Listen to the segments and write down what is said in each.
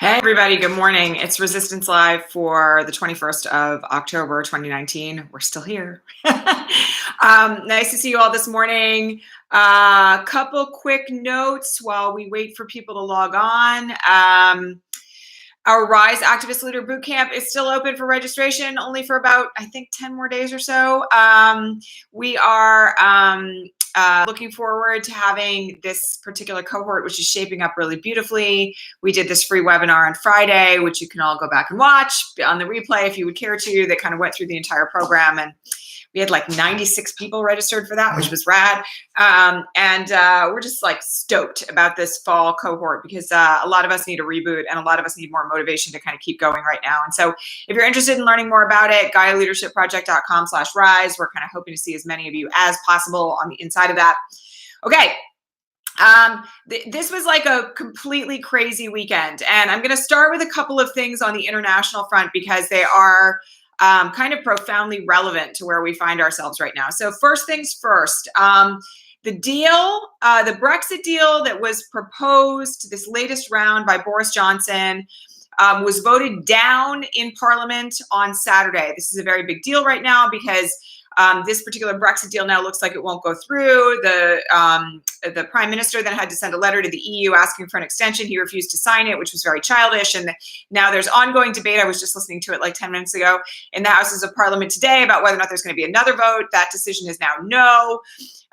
Hey, everybody. Good morning. It's Resistance Live for the 21st of October, 2019. We're still here. Nice to see you all this morning. A couple quick notes while we wait for people to log on. Our Rise Activist Leader Bootcamp is still open for registration, only for about, I think, 10 more days or so. We are looking forward to having this particular cohort, which is shaping up really beautifully. We did this free webinar on Friday, which you can all go back and watch on the replay if you would care to, that kind of went through the entire program. And we had like 96 people registered for that, which was rad. We're just like stoked about this fall cohort because a lot of us need a reboot and a lot of us need more motivation to kind of keep going right now. And so if you're interested in learning more about it, GaiaLeadershipProject.com/rise. We're kind of hoping to see as many of you as possible on the inside of that. Okay. This was like a completely crazy weekend. And I'm going to start with a couple of things on the international front because they are kind of profoundly relevant to where we find ourselves right now. So first things first, the deal, the Brexit deal that was proposed, this latest round by Boris Johnson, was voted down in Parliament on Saturday. This is a very big deal right now because this particular Brexit deal now looks like it won't go through. The Prime Minister then had to send a letter to the EU asking for an extension. He refused to sign it, which was very childish. And now there's ongoing debate. I was just listening to it like 10 minutes ago in the Houses of Parliament today about whether or not there's going to be another vote. That decision is now no.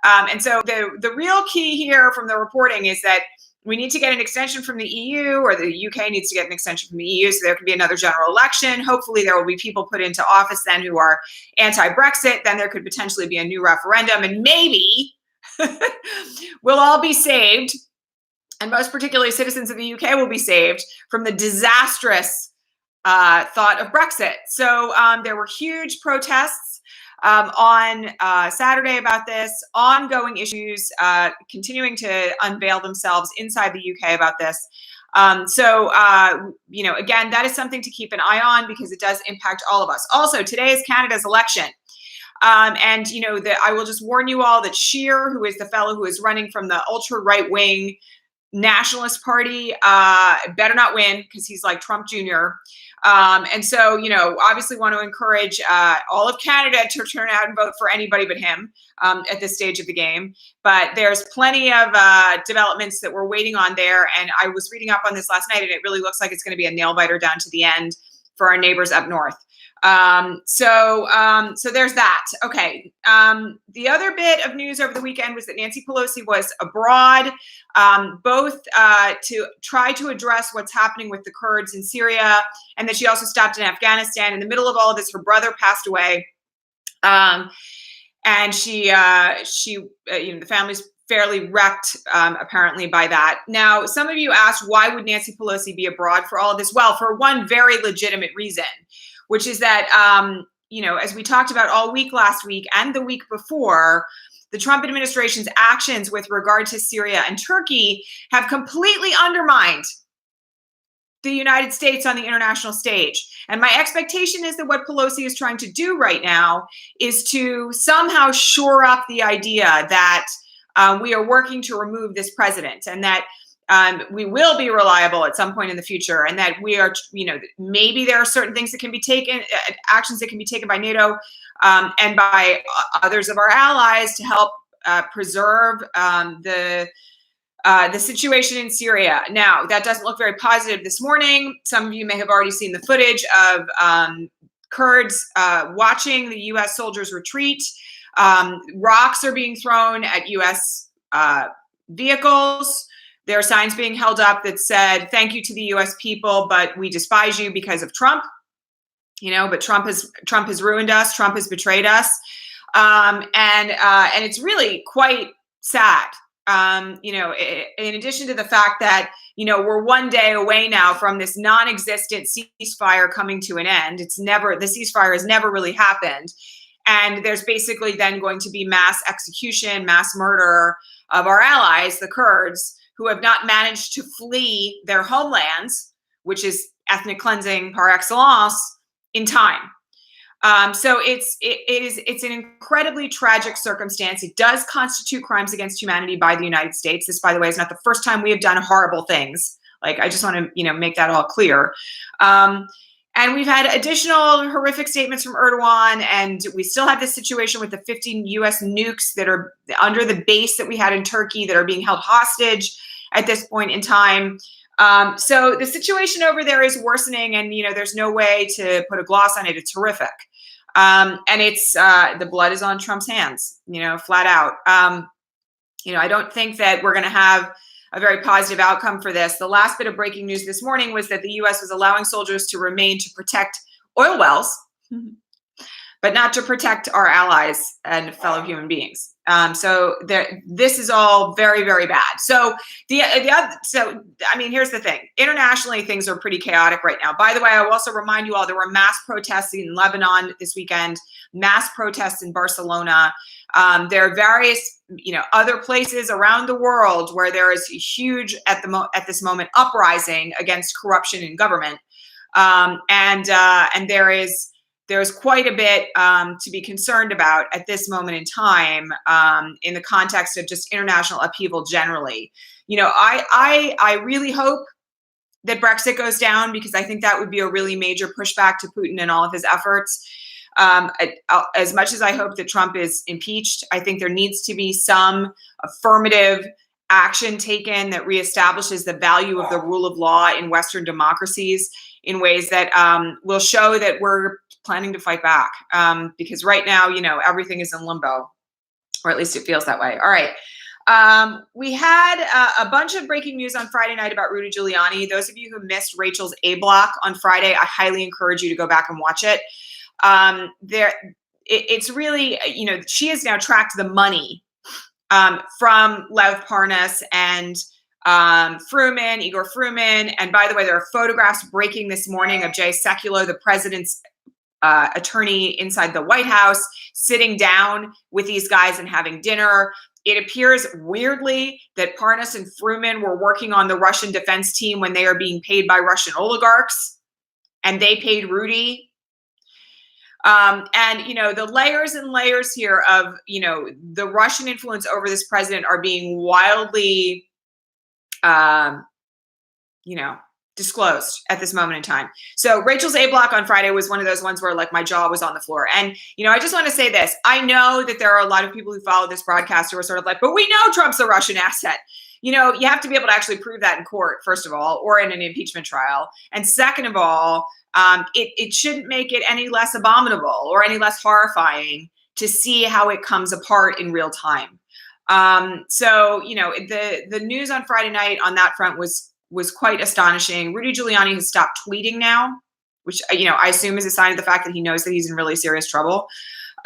And so the real key here from the reporting is that we need to get an extension from the EU, or the UK needs to get an extension from the EU so there can be another general election. Hopefully there will be people put into office then who are anti-Brexit. Then there could potentially be a new referendum, and maybe we'll all be saved, and most particularly citizens of the UK will be saved from the disastrous thought of Brexit. So there were huge protests on Saturday about this, ongoing issues continuing to unveil themselves inside the UK about this. Again, that is something to keep an eye on because it does impact all of us. Also, today is Canada's election. I will just warn you all that Scheer, who is the fellow who is running from the ultra right wing Nationalist Party, better not win because he's like Trump Jr. Obviously want to encourage all of Canada to turn out and vote for anybody but him at this stage of the game. But there's plenty of developments that we're waiting on there. And I was reading up on this last night, and it really looks like it's going to be a nail biter down to the end for our neighbors up north. So there's that. Okay. The other bit of news over the weekend was that Nancy Pelosi was abroad, both to try to address what's happening with the Kurds in Syria, and that she also stopped in Afghanistan. In the middle of all of this, her brother passed away. And the family's fairly wrecked, apparently, by that. Now, some of you asked, why would Nancy Pelosi be abroad for all of this? Well, for one very legitimate reason, which is that, as we talked about all week last week and the week before, the Trump administration's actions with regard to Syria and Turkey have completely undermined the United States on the international stage. And my expectation is that what Pelosi is trying to do right now is to somehow shore up the idea that we are working to remove this president, and that we will be reliable at some point in the future, and that we are, maybe there are certain things that can be taken, actions that can be taken by NATO and by others of our allies to help preserve the situation in Syria. Now, that doesn't look very positive this morning. Some of you may have already seen the footage of Kurds watching the U.S. soldiers retreat. Rocks are being thrown at U.S. vehicles. There are signs being held up that said, "Thank you to the U.S. people, but we despise you because of Trump." But Trump has ruined us. Trump has betrayed us, and it's really quite sad. In addition to the fact that we're one day away now from this non-existent ceasefire coming to an end. The ceasefire has never really happened, and there's basically then going to be mass execution, mass murder of our allies, the Kurds, who have not managed to flee their homelands, which is ethnic cleansing par excellence, in time. So it's an incredibly tragic circumstance. It does constitute crimes against humanity by the United States. This, by the way, is not the first time we have done horrible things Like, I just want to, make that all clear. And we've had additional horrific statements from Erdogan, and we still have this situation with the 15 U.S. nukes that are under the base that we had in Turkey that are being held hostage at this point in time. So the situation over there is worsening, and there's no way to put a gloss on it. It's horrific, and it's the blood is on Trump's hands, flat out. I don't think that we're going to have a very positive outcome for this. The last bit of breaking news this morning was that the U.S. was allowing soldiers to remain to protect oil wells, but not to protect our allies and fellow human beings. So this is all very, very bad. So here's the thing. Internationally, things are pretty chaotic right now. By the way, I will also remind you all there were mass protests in Lebanon this weekend, mass protests in Barcelona. There are various, other places around the world where there is a huge, at this moment, uprising against corruption in government, and there's quite a bit to be concerned about at this moment in time, in the context of just international upheaval generally. I really hope that Brexit goes down, because I think that would be a really major pushback to Putin and all of his efforts. As much as I hope that Trump is impeached, I think there needs to be some affirmative action taken that reestablishes the value of the rule of law in Western democracies in ways that will show that we're planning to fight back. Because right now, everything is in limbo, or at least it feels that way. All right. We had a bunch of breaking news on Friday night about Rudy Giuliani. Those of you who missed Rachel's A Block on Friday, I highly encourage you to go back and watch it. It's really, she has now tracked the money from Lev Parnas and Igor Fruman. And by the way, there are photographs breaking this morning of Jay Sekulow, the president's attorney inside the White House, sitting down with these guys and having dinner. It appears weirdly that Parnas and Fruman were working on the Russian defense team when they are being paid by Russian oligarchs, and they paid Rudy. The layers and layers here of, the Russian influence over this president are being wildly, disclosed at this moment in time. So Rachel's A Block on Friday was one of those ones where my jaw was on the floor. And, I just want to say this. I know that there are a lot of people who follow this broadcast who are sort of like, but we know Trump's a Russian asset. You have to be able to actually prove that in court, first of all, or in an impeachment trial. And second of all, it shouldn't make it any less abominable or any less horrifying to see how it comes apart in real time. The news on Friday night on that front was quite astonishing. Rudy Giuliani has stopped tweeting now, which, I assume is a sign of the fact that he knows that he's in really serious trouble.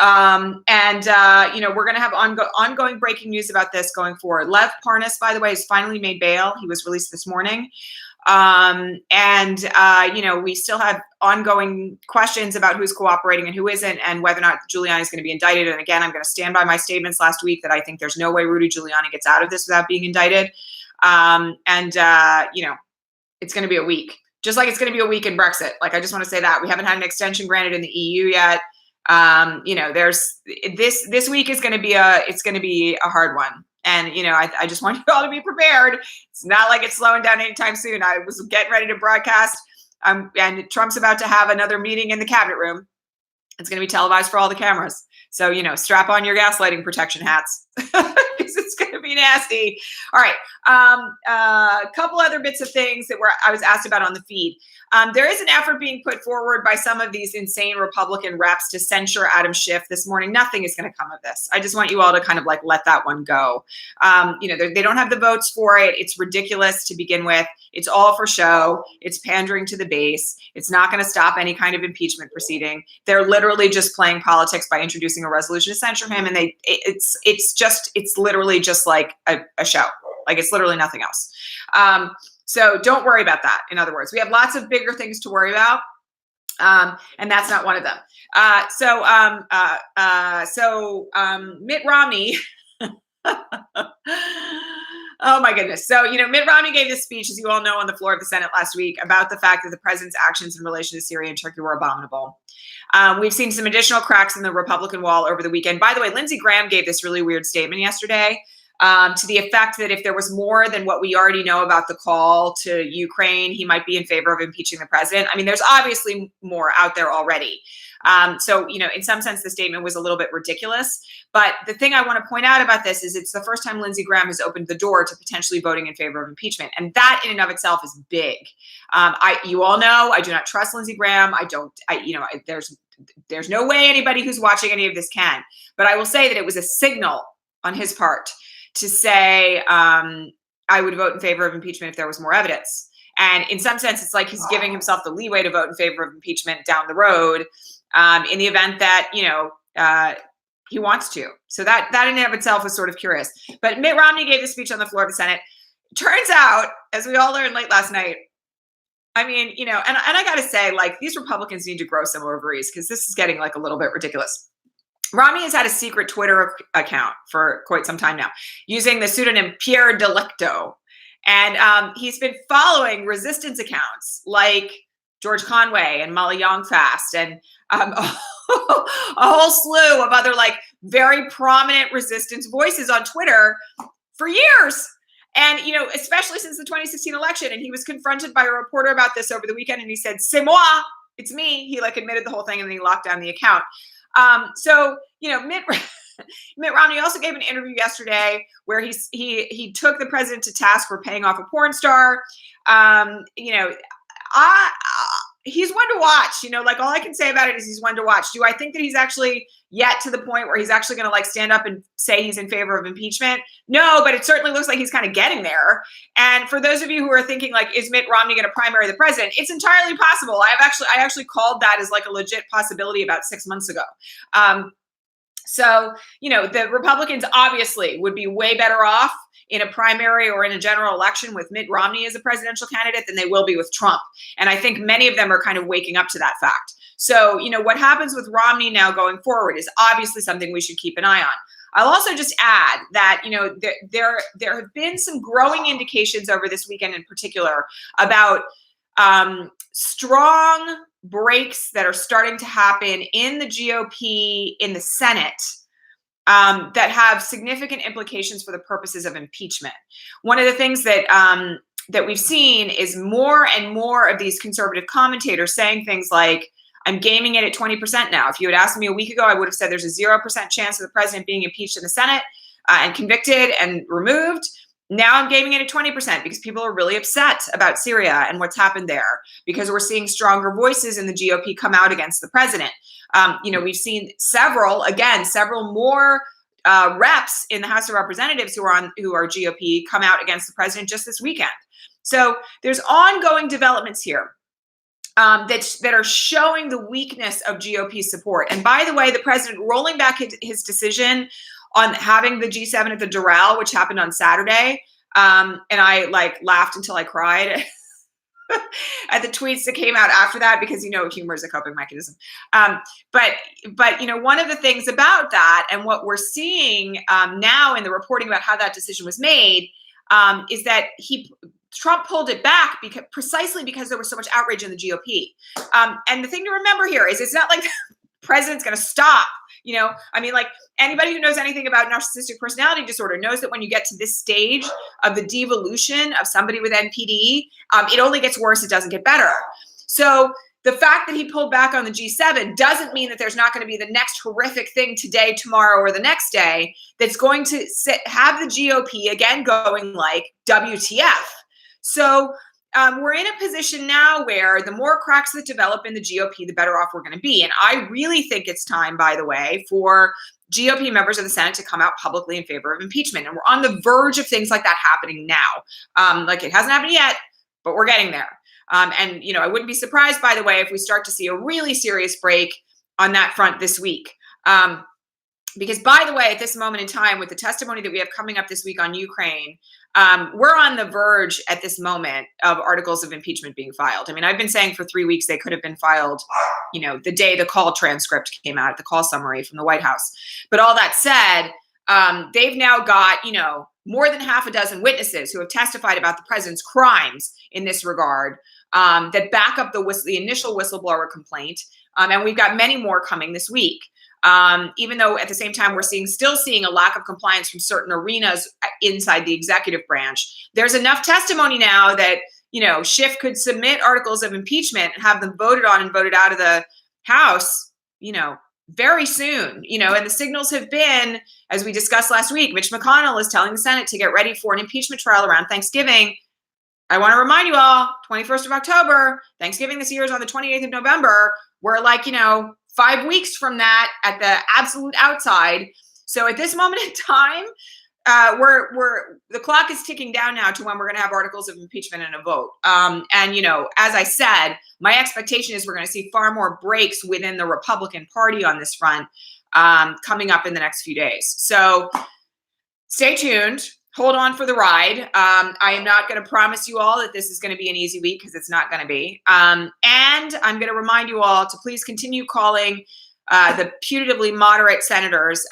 We're going to have ongoing breaking news about this going forward. Lev Parnas, by the way, has finally made bail. He was released this morning. We still have ongoing questions about who's cooperating and who isn't, and whether or not Giuliani is going to be indicted. And again, I'm going to stand by my statements last week that I think there's no way Rudy Giuliani gets out of this without being indicted. It's going to be a week, just like it's going to be a week in Brexit. I just want to say that we haven't had an extension granted in the EU yet. There's this week is going to be a hard one. And, I just want you all to be prepared. It's not like it's slowing down anytime soon. I was getting ready to broadcast, and Trump's about to have another meeting in the cabinet room. It's going to be televised for all the cameras. So, strap on your gaslighting protection hats, because it's going to be nasty. All right. A couple other bits of things that I was asked about on the feed. There is an effort being put forward by some of these insane Republican reps to censure Adam Schiff this morning. Nothing is going to come of this. I just want you all to kind of let that one go. They don't have the votes for it. It's ridiculous to begin with. It's all for show. It's pandering to the base. It's not going to stop any kind of impeachment proceeding. They're literally just playing politics by introducing a resolution to censure him. And it's literally just like a show. It's literally nothing else. So don't worry about that. In other words, we have lots of bigger things to worry about. And that's not one of them. Mitt Romney, oh my goodness. So, Mitt Romney gave this speech, as you all know, on the floor of the Senate last week about the fact that the president's actions in relation to Syria and Turkey were abominable. We've seen some additional cracks in the Republican wall over the weekend. By the way, Lindsey Graham gave this really weird statement yesterday. to the effect that if there was more than what we already know about the call to Ukraine, he might be in favor of impeaching the president. I mean, there's obviously more out there already. So, in some sense, the statement was a little bit ridiculous. But the thing I want to point out about this is it's the first time Lindsey Graham has opened the door to potentially voting in favor of impeachment. And that in and of itself is big. You all know I do not trust Lindsey Graham. There's no way anybody who's watching any of this can. But I will say that it was a signal on his part to say, I would vote in favor of impeachment if there was more evidence. And in some sense, it's like he's giving himself the leeway to vote in favor of impeachment down the road in the event that, he wants to. So that in and of itself is sort of curious. But Mitt Romney gave the speech on the floor of the Senate. Turns out, as we all learned late last night, I mean, and I got to say, like, these Republicans need to grow some ovaries because this is getting like a little bit ridiculous. Romney has had a secret Twitter account for quite some time now, using the pseudonym Pierre Delicto. And he's been following resistance accounts like George Conway and Molly Youngfast and a whole slew of other like very prominent resistance voices on Twitter for years. And, especially since the 2016 election. And he was confronted by a reporter about this over the weekend. And he said, "C'est moi, it's me." He like admitted the whole thing and then he locked down the account. So, Mitt Romney also gave an interview yesterday where he took the president to task for paying off a porn star. He's one to watch, like all I can say about it is he's one to watch. Do I think that he's actually yet to the point where he's actually going to like stand up and say he's in favor of impeachment? No, but it certainly looks like he's kind of getting there. And for those of you who are thinking like, is Mitt Romney going to primary the president? It's entirely possible. I actually called that as like a legit possibility about 6 months ago. So, the Republicans obviously would be way better off in a primary or in a general election with Mitt Romney as a presidential candidate than they will be with Trump. And I think many of them are kind of waking up to that fact. So, what happens with Romney now going forward is obviously something we should keep an eye on. I'll also just add that, there have been some growing indications over this weekend in particular about strong breaks that are starting to happen in the GOP in the Senate that have significant implications for the purposes of impeachment. One of the things that that we've seen is more and more of these conservative commentators saying things like, "I'm gaming it at 20% now." If you had asked me a week ago, I would have said there's a 0% chance of the president being impeached in the Senate and convicted and removed. Now I'm gaming it at 20% because people are really upset about Syria and what's happened there, because we're seeing stronger voices in the GOP come out against the president. We've seen several more reps in the House of Representatives who are GOP come out against the president just this weekend. So there's ongoing developments here that are showing the weakness of GOP support. And by the way, the president rolling back his decision on having the G7 at the Doral, which happened on Saturday. And I laughed until I cried at the tweets that came out after that, because, humor is a coping mechanism. But one of the things about that and what we're seeing now in the reporting about how that decision was made is that Trump pulled it back precisely because there was so much outrage in the GOP. And the thing to remember here is it's not like the president's going to stop. Anybody who knows anything about narcissistic personality disorder knows that when you get to this stage of the devolution of somebody with NPD, it only gets worse. It doesn't get better. So the fact that he pulled back on the G7 doesn't mean that there's not going to be the next horrific thing today, tomorrow, or the next day that's going to have the GOP again going like WTF. So we're in a position now where the more cracks that develop in the GOP, the better off we're going to be. And I really think it's time, by the way, for GOP members of the Senate to come out publicly in favor of impeachment. And we're on the verge of things like that happening now. It hasn't happened yet, but we're getting there. I wouldn't be surprised, by the way, if we start to see a really serious break on that front this week. Because, by the way, at this moment in time, with the testimony that we have coming up this week on Ukraine, we're on the verge at this moment of articles of impeachment being filed. I mean, I've been saying for 3 weeks they could have been filed, the day the call transcript came out, the call summary from the White House. But all that said, they've now got, more than half a dozen witnesses who have testified about the president's crimes in this regard that back up the initial whistleblower complaint. And we've got many more coming this week. Even though at the same time we're still seeing a lack of compliance from certain arenas inside the executive branch. There's enough testimony now that, Schiff could submit articles of impeachment and have them voted on and voted out of the House, very soon, and the signals have been, as we discussed last week, Mitch McConnell is telling the Senate to get ready for an impeachment trial around Thanksgiving. I want to remind you all, 21st of October, Thanksgiving this year is on the 28th of November. We're 5 weeks from that at the absolute outside. So at this moment in time, the clock is ticking down now to when we're going to have articles of impeachment and a vote. And as I said, my expectation is we're going to see far more breaks within the Republican Party on this front coming up in the next few days. So stay tuned. Hold on for the ride. I am not going to promise you all that this is going to be an easy week, because it's not going to be. And I'm going to remind you all to please continue calling the putatively moderate senators.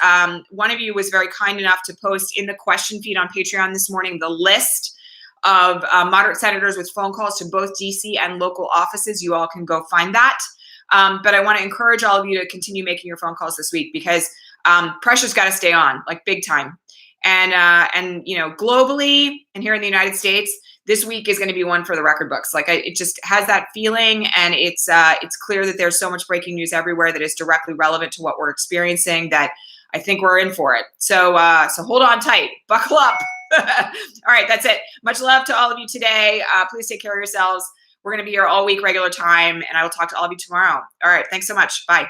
One of you was very kind enough to post in the question feed on Patreon this morning the list of moderate senators with phone calls to both DC and local offices. You all can go find that. But I want to encourage all of you to continue making your phone calls this week, because pressure's got to stay on, big time. And globally and here in the United States, this week is going to be one for the record books. It just has that feeling, and it's clear that there's so much breaking news everywhere that is directly relevant to what we're experiencing, that I think we're in for it. So hold on tight, buckle up. All right, that's it. Much love to all of you today. Please take care of yourselves. We're going to be here all week, regular time, and I will talk to all of you tomorrow. All right, thanks so much. Bye.